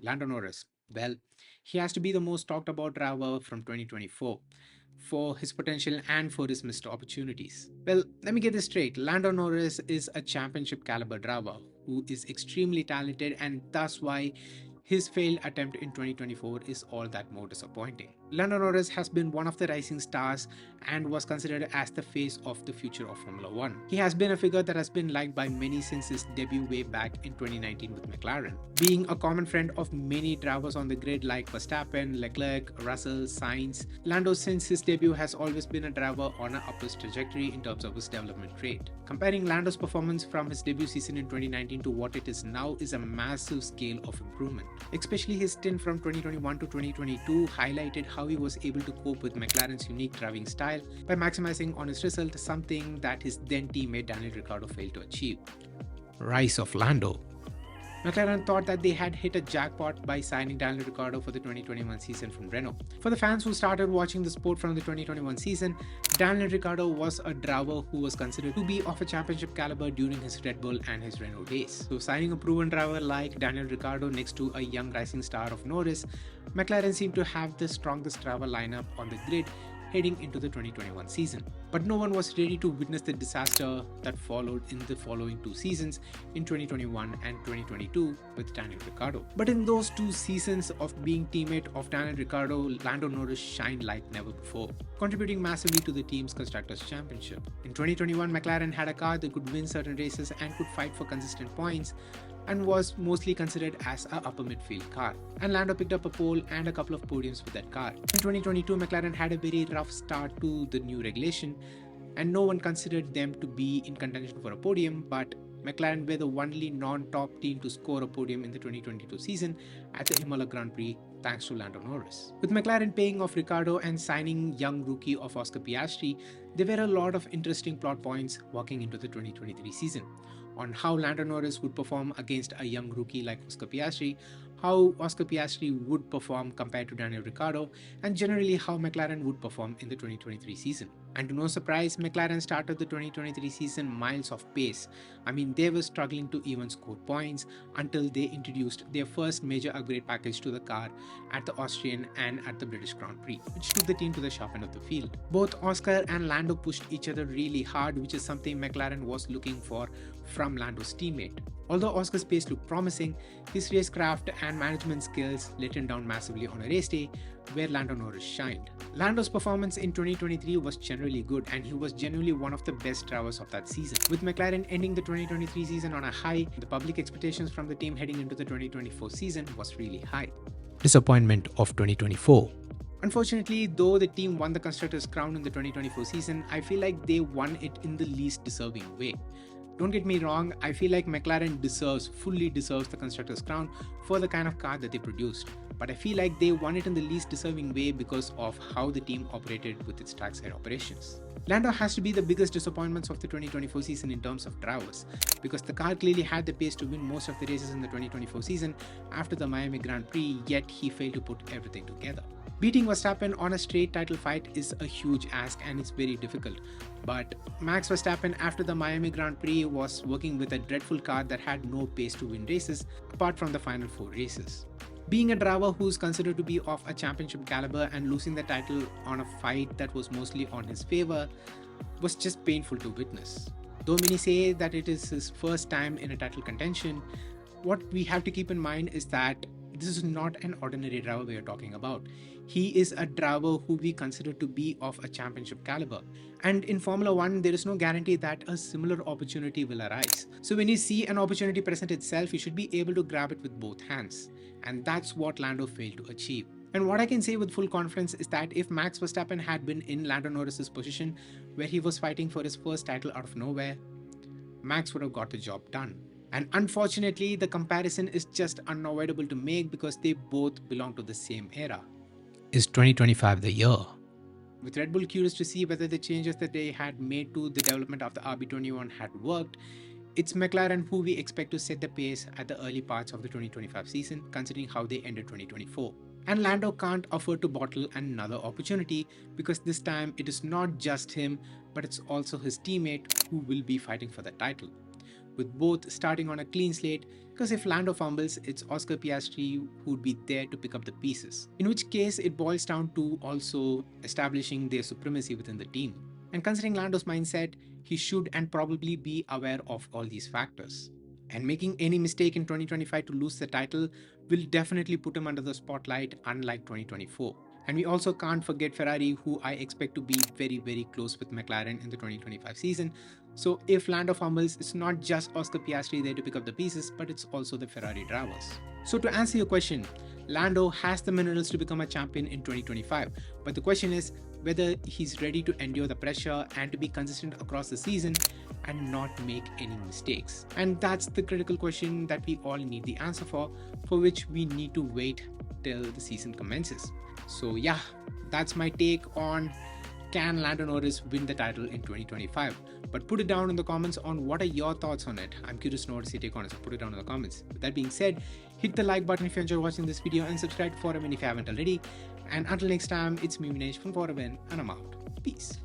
Lando Norris. Well, he has to be the most talked about driver from 2024 for his potential and for his missed opportunities. Well, let me get this straight. Lando Norris is a championship caliber driver who is extremely talented, and that's why his failed attempt in 2024 is all that more disappointing. Lando Norris has been one of the rising stars and was considered as the face of the future of Formula One. He has been a figure that has been liked by many since his debut way back in 2019 with McLaren. Being a common friend of many drivers on the grid like Verstappen, Leclerc, Russell, Sainz, Lando since his debut has always been a driver on an upwards trajectory in terms of his development rate. Comparing Lando's performance from his debut season in 2019 to what it is now is a massive scale of improvement. Especially his stint from 2021 to 2022 highlighted how he was able to cope with McLaren's unique driving style by maximizing on his result, something that his then teammate Daniel Ricciardo failed to achieve. Rise of Lando. McLaren thought that they had hit a jackpot by signing Daniel Ricciardo for the 2021 season from Renault. For the fans who started watching the sport from the 2021 season, Daniel Ricciardo was a driver who was considered to be of a championship caliber during his Red Bull and his Renault days. So signing a proven driver like Daniel Ricciardo next to a young rising star of Norris, McLaren seemed to have the strongest driver lineup on the grid heading into the 2021 season. But no one was ready to witness the disaster that followed in the following two seasons in 2021 and 2022 with Daniel Ricciardo. But in those two seasons of being teammate of Daniel Ricciardo, Lando Norris shined like never before, contributing massively to the team's Constructors' Championship. In 2021, McLaren had a car that could win certain races and could fight for consistent points, and was mostly considered as a upper midfield car. And Lando picked up a pole and a couple of podiums with that car. In 2022, McLaren had a very rough start to the new regulation, and no one considered them to be in contention for a podium, but McLaren were the only non-top team to score a podium in the 2022 season at the Imola Grand Prix thanks to Lando Norris. With McLaren paying off Ricciardo and signing young rookie of Oscar Piastri, there were a lot of interesting plot points walking into the 2023 season on how Lando Norris would perform against a young rookie like Oscar Piastri, how Oscar Piastri would perform compared to Daniel Ricciardo, and generally how McLaren would perform in the 2023 season. And to no surprise, McLaren started the 2023 season miles off pace. I mean, they were struggling to even score points until they introduced their first major upgrade package to the car at the Austrian and at the British Grand Prix, which took the team to the sharp end of the field. Both Oscar and Lando pushed each other really hard, which is something McLaren was looking for from Lando's teammate. Although Oscar's pace looked promising, his racecraft and management skills let him down massively on a race day where Lando Norris shined. Lando's performance in 2023 was generally good, and he was genuinely one of the best drivers of that season. With McLaren ending the 2023 season on a high, the public expectations from the team heading into the 2024 season was really high. Disappointment of 2024. Unfortunately, though the team won the Constructors' Crown in the 2024 season, I feel like they won it in the least deserving way. Don't get me wrong, I feel like McLaren fully deserves the Constructors' Crown for the kind of car that they produced. But I feel like they won it in the least deserving way because of how the team operated with its trackside operations. Lando has to be the biggest disappointments of the 2024 season in terms of drivers, because the car clearly had the pace to win most of the races in the 2024 season after the Miami Grand Prix, yet he failed to put everything together. Beating Verstappen on a straight title fight is a huge ask and it's very difficult, but Max Verstappen after the Miami Grand Prix was working with a dreadful car that had no pace to win races apart from the final 4 races. Being a driver who's considered to be of a championship caliber and losing the title on a fight that was mostly on his favor was just painful to witness. Though many say that it is his first time in a title contention, what we have to keep in mind is that this is not an ordinary driver we are talking about. He is a driver who we consider to be of a championship caliber. And in Formula One, there is no guarantee that a similar opportunity will arise. So when you see an opportunity present itself, you should be able to grab it with both hands. And that's what Lando failed to achieve. And what I can say with full confidence is that if Max Verstappen had been in Lando Norris's position, where he was fighting for his first title out of nowhere, Max would have got the job done. And unfortunately, the comparison is just unavoidable to make because they both belong to the same era. Is 2025 the year? With Red Bull curious to see whether the changes that they had made to the development of the RB21 had worked, it's McLaren who we expect to set the pace at the early parts of the 2025 season, considering how they ended 2024. And Lando can't afford to bottle another opportunity because this time it is not just him, but it's also his teammate who will be fighting for the title. with both starting on a clean slate, because if Lando fumbles, it's Oscar Piastri who'd be there to pick up the pieces. In which case, it boils down to also establishing their supremacy within the team. And considering Lando's mindset, he should and probably be aware of all these factors. And making any mistake in 2025 to lose the title will definitely put him under the spotlight, unlike 2024. And we also can't forget Ferrari, who I expect to be very, very close with McLaren in the 2025 season. So if Lando fumbles, it's not just Oscar Piastri there to pick up the pieces, but it's also the Ferrari drivers. So to answer your question, Lando has the minerals to become a champion in 2025. But the question is whether he's ready to endure the pressure and to be consistent across the season and not make any mistakes. And that's the critical question that we all need the answer for which we need to wait till the season commences. So yeah, that's my take on can Lando Norris win the title in 2025. But put it down in the comments on what are your thoughts on it. I'm curious to know what your take on it, so put it down in the comments. With that being said, hit the like button if you enjoyed watching this video and subscribe to Forum if you haven't already. And until next time, it's me Vinesh from Forum and I'm out. Peace.